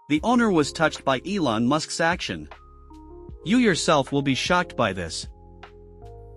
The owner was touched by Elon Musk's action. You yourself will be shocked by this.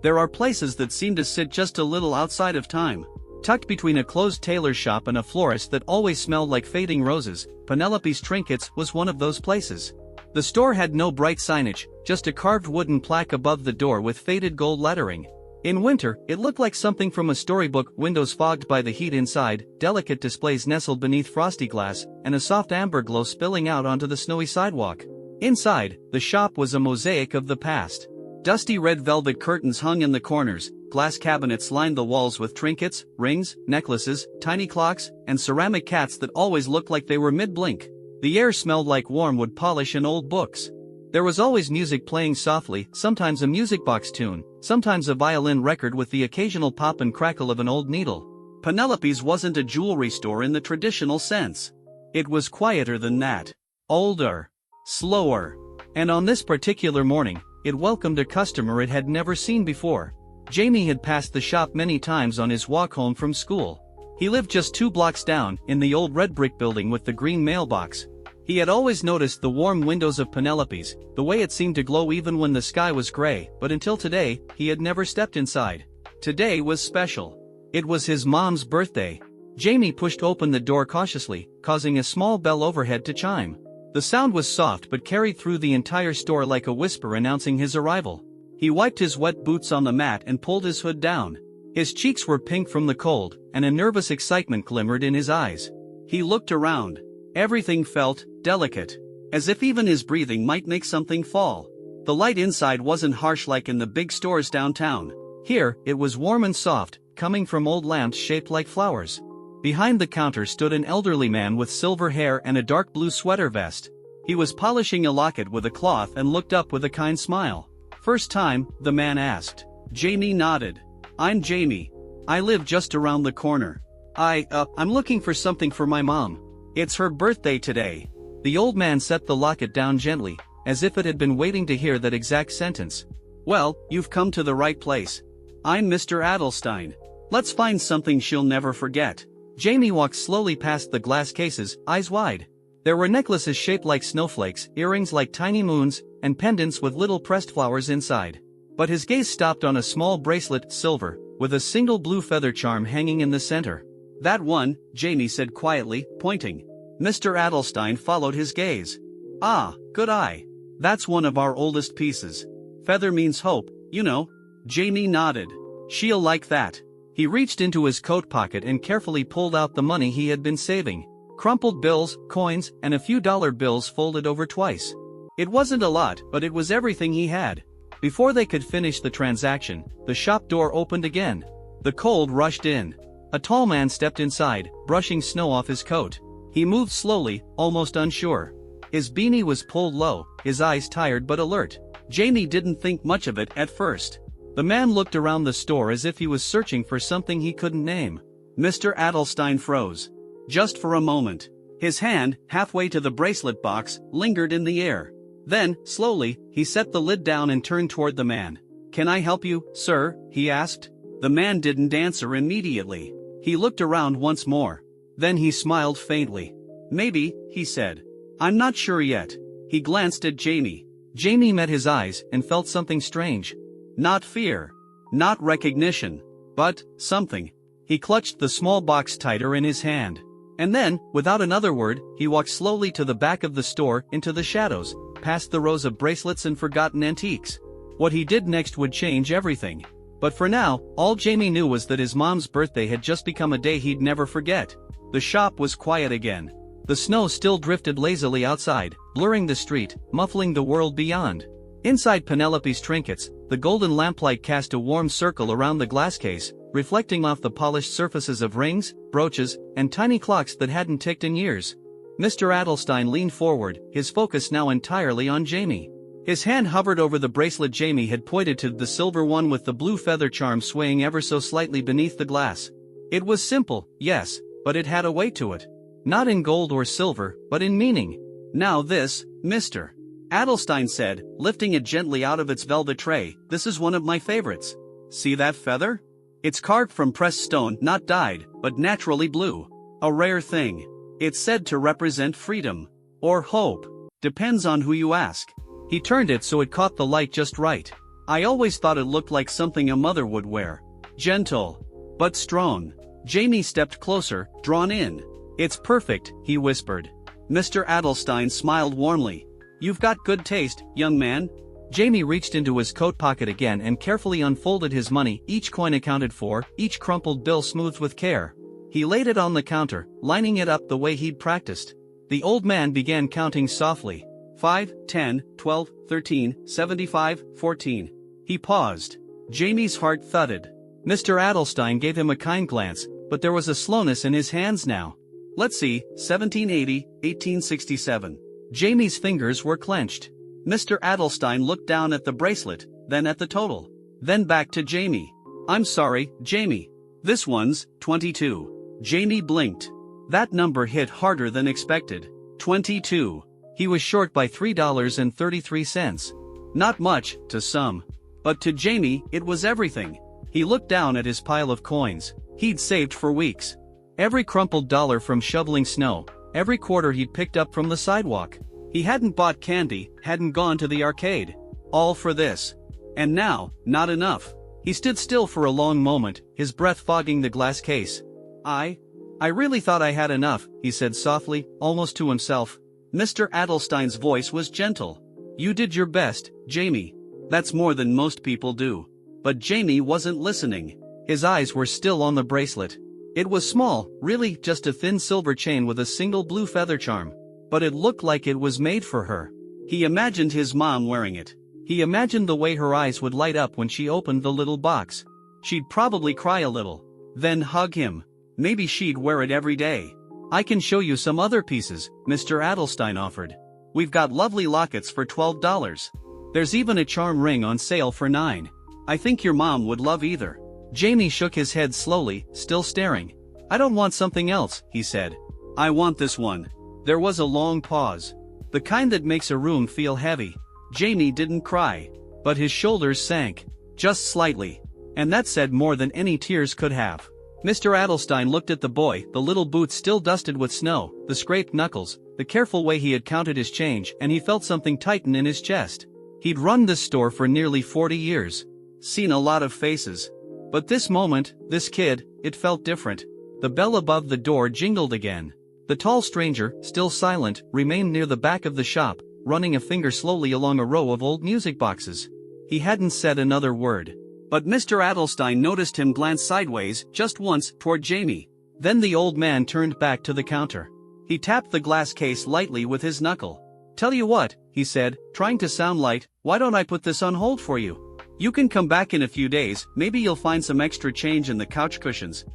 There are places that seem to sit just a little outside of time. Tucked between a closed tailor shop and a florist that always smelled like fading roses, Penelope's Trinkets was one of those places. The store had no bright signage, just a carved wooden plaque above the door with faded gold lettering. In winter, it looked like something from a storybook, windows fogged by the heat inside, delicate displays nestled beneath frosty glass, and a soft amber glow spilling out onto the snowy sidewalk. Inside, the shop was a mosaic of the past. Dusty red velvet curtains hung in the corners, glass cabinets lined the walls with trinkets, rings, necklaces, tiny clocks, and ceramic cats that always looked like they were mid-blink. The air smelled like warm wood polish and old books. There was always music playing softly, sometimes a music box tune, sometimes a violin record with the occasional pop and crackle of an old needle. Penelope's wasn't a jewelry store in the traditional sense. It was quieter than that. Older. Slower. And on this particular morning, it welcomed a customer it had never seen before. Jamie had passed the shop many times on his walk home from school. He lived just 2 blocks down, in the old red brick building with the green mailbox. He had always noticed the warm windows of Penelope's, the way it seemed to glow even when the sky was gray, but until today, he had never stepped inside. Today was special. It was his mom's birthday. Jamie pushed open the door cautiously, causing a small bell overhead to chime. The sound was soft but carried through the entire store like a whisper announcing his arrival. He wiped his wet boots on the mat and pulled his hood down. His cheeks were pink from the cold, and a nervous excitement glimmered in his eyes. He looked around. Everything felt delicate, as if even his breathing might make something fall. The light inside wasn't harsh like in the big stores downtown. Here, it was warm and soft, coming from old lamps shaped like flowers. Behind the counter stood an elderly man with silver hair and a dark blue sweater vest. He was polishing a locket with a cloth and looked up with a kind smile. "First time?" the man asked. Jamie nodded. "I'm Jamie. I live just around the corner. I'm looking for something for my mom. It's her birthday today." The old man set the locket down gently, as if it had been waiting to hear that exact sentence. "Well, you've come to the right place. I'm Mr. Adelstein. Let's find something she'll never forget." Jamie walked slowly past the glass cases, eyes wide. There were necklaces shaped like snowflakes, earrings like tiny moons, and pendants with little pressed flowers inside. But his gaze stopped on a small bracelet, silver, with a single blue feather charm hanging in the center. "That one," Jamie said quietly, pointing. Mr. Adelstein followed his gaze. "Ah, good eye. That's one of our oldest pieces. Feather means hope, you know." Jamie nodded. "She'll like that." He reached into his coat pocket and carefully pulled out the money he had been saving. Crumpled bills, coins, and a few dollar bills folded over twice. It wasn't a lot, but it was everything he had. Before they could finish the transaction, the shop door opened again. The cold rushed in. A tall man stepped inside, brushing snow off his coat. He moved slowly, almost unsure. His beanie was pulled low, his eyes tired but alert. Jamie didn't think much of it at first. The man looked around the store as if he was searching for something he couldn't name. Mr. Adelstein froze. Just for a moment. His hand, halfway to the bracelet box, lingered in the air. Then, slowly, he set the lid down and turned toward the man. "Can I help you, sir?" he asked. The man didn't answer immediately. He looked around once more. Then he smiled faintly. "Maybe," he said. "I'm not sure yet." He glanced at Jamie. Jamie met his eyes and felt something strange. Not fear. Not recognition. But something. He clutched the small box tighter in his hand. And then, without another word, he walked slowly to the back of the store, into the shadows, past the rows of bracelets and forgotten antiques. What he did next would change everything. But for now, all Jamie knew was that his mom's birthday had just become a day he'd never forget. The shop was quiet again. The snow still drifted lazily outside, blurring the street, muffling the world beyond. Inside Penelope's Trinkets, the golden lamplight cast a warm circle around the glass case, reflecting off the polished surfaces of rings, brooches, and tiny clocks that hadn't ticked in years. Mr. Adelstein leaned forward, his focus now entirely on Jamie. His hand hovered over the bracelet Jamie had pointed to, the silver one with the blue feather charm swaying ever so slightly beneath the glass. It was simple, yes, but it had a weight to it. Not in gold or silver, but in meaning. "Now this, Mr. Adelstein said, lifting it gently out of its velvet tray, "this is one of my favorites. See that feather? It's carved from pressed stone, not dyed, but naturally blue. A rare thing. It's said to represent freedom. Or hope. Depends on who you ask. He turned it so it caught the light just right. I always thought it looked like something a mother would wear. Gentle. But strong. Jamie stepped closer, drawn in. It's perfect, he whispered. Mr. Adelstein smiled warmly. You've got good taste, young man. Jamie reached into his coat pocket again and carefully unfolded his money, each coin accounted for, each crumpled bill smoothed with care. He laid it on the counter, lining it up the way he'd practiced. The old man began counting softly. 5, 10, 12, 13, 75, 14. He paused. Jamie's heart thudded. Mr. Adelstein gave him a kind glance, but there was a slowness in his hands now. Let's see, 1780, 1867. Jamie's fingers were clenched. Mr. Adelstein looked down at the bracelet, then at the total. Then back to Jamie. I'm sorry, Jamie. This one's 22. Jamie blinked. That number hit harder than expected. 22. He was short by $3.33. Not much, to some. But to Jamie, it was everything. He looked down at his pile of coins. He'd saved for weeks. Every crumpled dollar from shoveling snow, every quarter he'd picked up from the sidewalk. He hadn't bought candy, hadn't gone to the arcade. All for this. And now, not enough. He stood still for a long moment, his breath fogging the glass case. I really thought I had enough, he said softly, almost to himself. Mr. Adelstein's voice was gentle. You did your best, Jamie. That's more than most people do. But Jamie wasn't listening. His eyes were still on the bracelet. It was small, really just a thin silver chain with a single blue feather charm. But it looked like it was made for her. He imagined his mom wearing it. He imagined the way her eyes would light up when she opened the little box. She'd probably cry a little. Then hug him. Maybe she'd wear it every day. I can show you some other pieces, Mr. Adelstein offered. We've got lovely lockets for $12. There's even a charm ring on sale for $9. I think your mom would love either. Jamie shook his head slowly, still staring. I don't want something else, he said. I want this one. There was a long pause. The kind that makes a room feel heavy. Jamie didn't cry. But his shoulders sank. Just slightly. And that said more than any tears could have. Mr. Adelstein looked at the boy, the little boots still dusted with snow, the scraped knuckles, the careful way he had counted his change, and he felt something tighten in his chest. He'd run this store for nearly 40 years. Seen a lot of faces. But this moment, this kid, it felt different. The bell above the door jingled again. The tall stranger, still silent, remained near the back of the shop, running a finger slowly along a row of old music boxes. He hadn't said another word. But Mr. Adelstein noticed him glance sideways, just once, toward Jamie. Then the old man turned back to the counter. He tapped the glass case lightly with his knuckle. Tell you what, he said, trying to sound light, why don't I put this on hold for you? You can come back in a few days, maybe you'll find some extra change in the couch cushions.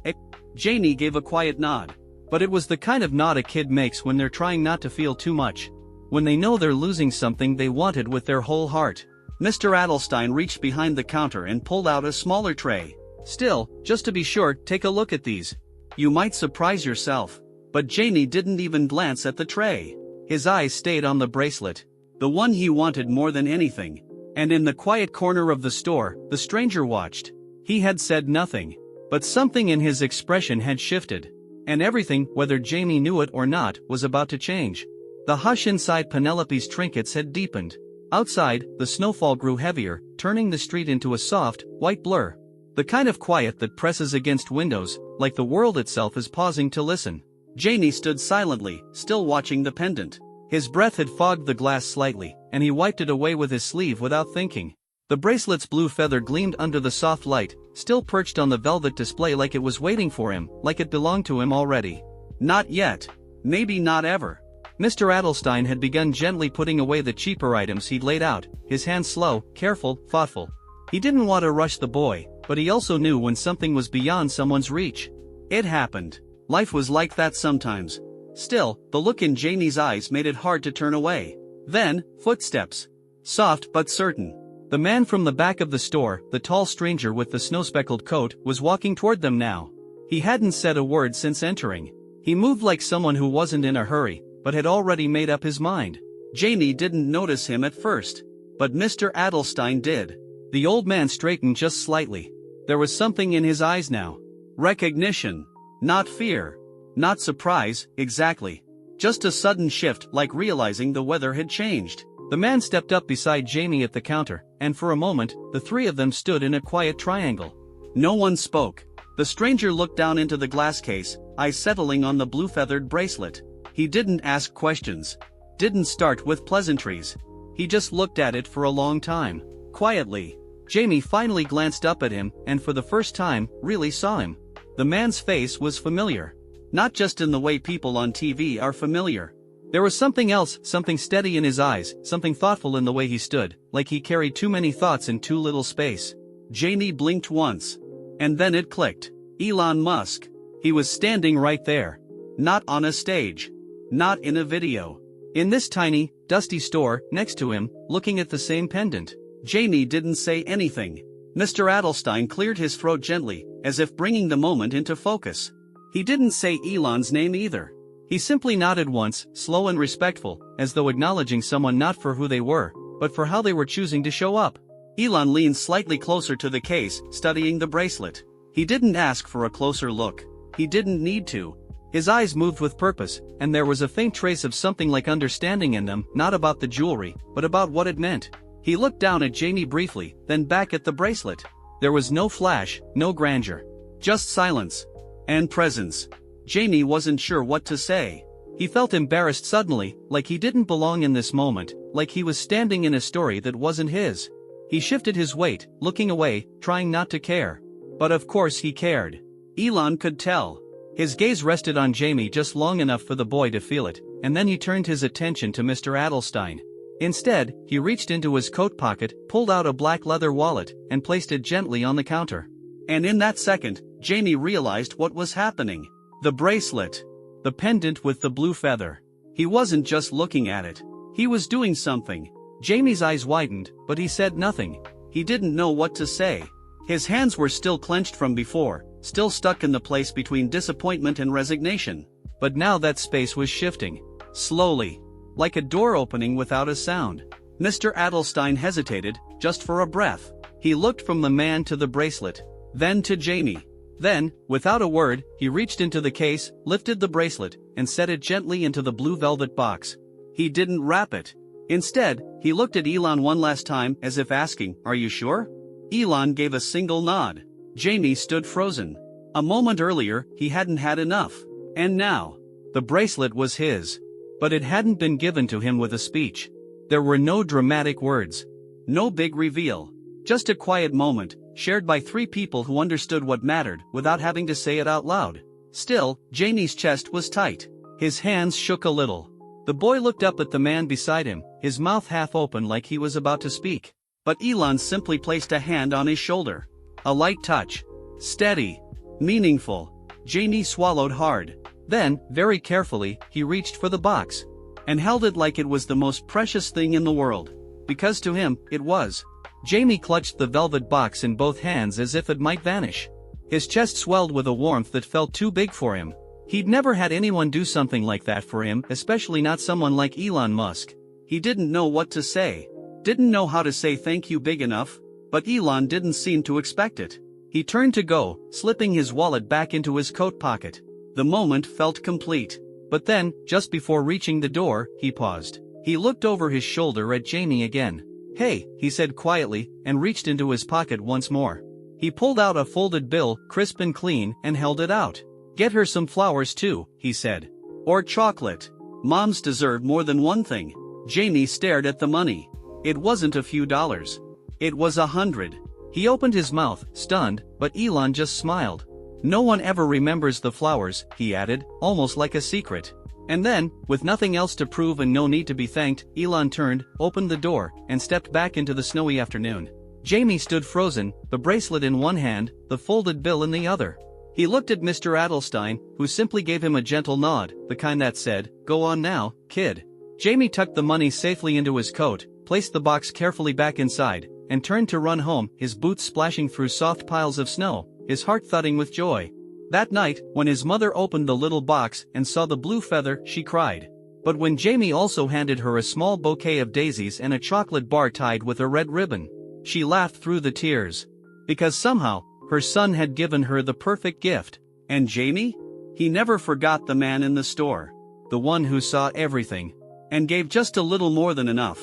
Jamie gave a quiet nod. But it was the kind of nod a kid makes when they're trying not to feel too much. When they know they're losing something they wanted with their whole heart. Mr. Adelstein reached behind the counter and pulled out a smaller tray. Still, just to be sure, take a look at these. You might surprise yourself. But Jamie didn't even glance at the tray. His eyes stayed on the bracelet. The one he wanted more than anything. And in the quiet corner of the store, the stranger watched. He had said nothing. But something in his expression had shifted. And everything, whether Jamie knew it or not, was about to change. The hush inside Penelope's trinkets had deepened. Outside, the snowfall grew heavier, turning the street into a soft, white blur. The kind of quiet that presses against windows, like the world itself is pausing to listen. Jamie stood silently, still watching the pendant. His breath had fogged the glass slightly, and he wiped it away with his sleeve without thinking. The bracelet's blue feather gleamed under the soft light, still perched on the velvet display like it was waiting for him, like it belonged to him already. Not yet. Maybe not ever. Mr. Adelstein had begun gently putting away the cheaper items he'd laid out, his hands slow, careful, thoughtful. He didn't want to rush the boy, but he also knew when something was beyond someone's reach. It happened. Life was like that sometimes. Still, the look in Jamie's eyes made it hard to turn away. Then, footsteps. Soft but certain. The man from the back of the store, the tall stranger with the snow-speckled coat, was walking toward them now. He hadn't said a word since entering. He moved like someone who wasn't in a hurry, but had already made up his mind. Jamie didn't notice him at first. But Mr. Adelstein did. The old man straightened just slightly. There was something in his eyes now. Recognition. Not fear. Not surprise, exactly. Just a sudden shift, like realizing the weather had changed. The man stepped up beside Jamie at the counter, and for a moment, the three of them stood in a quiet triangle. No one spoke. The stranger looked down into the glass case, eyes settling on the blue-feathered bracelet. He didn't ask questions. Didn't start with pleasantries. He just looked at it for a long time. Quietly. Jamie finally glanced up at him, and for the first time, really saw him. The man's face was familiar. Not just in the way people on TV are familiar. There was something else, something steady in his eyes, something thoughtful in the way he stood, like he carried too many thoughts in too little space. Jamie blinked once. And then it clicked. Elon Musk. He was standing right there. Not on a stage. Not in a video. In this tiny, dusty store, next to him, looking at the same pendant. Jamie didn't say anything. Mr. Adelstein cleared his throat gently, as if bringing the moment into focus. He didn't say Elon's name either. He simply nodded once, slow and respectful, as though acknowledging someone not for who they were, but for how they were choosing to show up. Elon leaned slightly closer to the case, studying the bracelet. He didn't ask for a closer look. He didn't need to. His eyes moved with purpose, and there was a faint trace of something like understanding in them, not about the jewelry, but about what it meant. He looked down at Jamie briefly, then back at the bracelet. There was no flash, no grandeur. Just silence. And presence. Jamie wasn't sure what to say. He felt embarrassed suddenly, like he didn't belong in this moment, like he was standing in a story that wasn't his. He shifted his weight, looking away, trying not to care. But of course he cared. Elon could tell. His gaze rested on Jamie just long enough for the boy to feel it, and then he turned his attention to Mr. Adelstein. Instead, he reached into his coat pocket, pulled out a black leather wallet, and placed it gently on the counter. And in that second, Jamie realized what was happening. The bracelet. The pendant with the blue feather. He wasn't just looking at it. He was doing something. Jamie's eyes widened, but he said nothing. He didn't know what to say. His hands were still clenched from before, still stuck in the place between disappointment and resignation. But now that space was shifting. Slowly. Like a door opening without a sound. Mr. Adelstein hesitated, just for a breath. He looked from the man to the bracelet. Then to Jamie. Then, without a word, he reached into the case, lifted the bracelet, and set it gently into the blue velvet box. He didn't wrap it. Instead, he looked at Elon one last time as if asking, "Are you sure?" Elon gave a single nod. Jamie stood frozen. A moment earlier, he hadn't had enough. And now, the bracelet was his. But it hadn't been given to him with a speech. There were no dramatic words. No big reveal. Just a quiet moment, shared by three people who understood what mattered without having to say it out loud. Still, Jamie's chest was tight. His hands shook a little. The boy looked up at the man beside him, his mouth half open like he was about to speak. But Elon simply placed a hand on his shoulder. A light touch. Steady. Meaningful. Jamie swallowed hard. Then, very carefully, he reached for the box. And held it like it was the most precious thing in the world. Because to him, it was. Jamie clutched the velvet box in both hands as if it might vanish. His chest swelled with a warmth that felt too big for him. He'd never had anyone do something like that for him, especially not someone like Elon Musk. He didn't know what to say. Didn't know how to say thank you big enough. But Elon didn't seem to expect it. He turned to go, slipping his wallet back into his coat pocket. The moment felt complete. But then, just before reaching the door, he paused. He looked over his shoulder at Jamie again. "Hey," he said quietly, and reached into his pocket once more. He pulled out a folded bill, crisp and clean, and held it out. "Get her some flowers too," he said. "Or chocolate. Moms deserve more than one thing." Jamie stared at the money. It wasn't a few dollars. It was 100. He opened his mouth, stunned, but Elon just smiled. "No one ever remembers the flowers," he added, almost like a secret. And then, with nothing else to prove and no need to be thanked, Elon turned, opened the door, and stepped back into the snowy afternoon. Jamie stood frozen, the bracelet in one hand, the folded bill in the other. He looked at Mr. Adelstein, who simply gave him a gentle nod, the kind that said, "Go on now, kid." Jamie tucked the money safely into his coat, placed the box carefully back inside, and turned to run home, his boots splashing through soft piles of snow, his heart thudding with joy. That night, when his mother opened the little box and saw the blue feather, she cried. But when Jamie also handed her a small bouquet of daisies and a chocolate bar tied with a red ribbon, she laughed through the tears. Because somehow, her son had given her the perfect gift. And Jamie? He never forgot the man in the store. the one who saw everything, and gave just a little more than enough.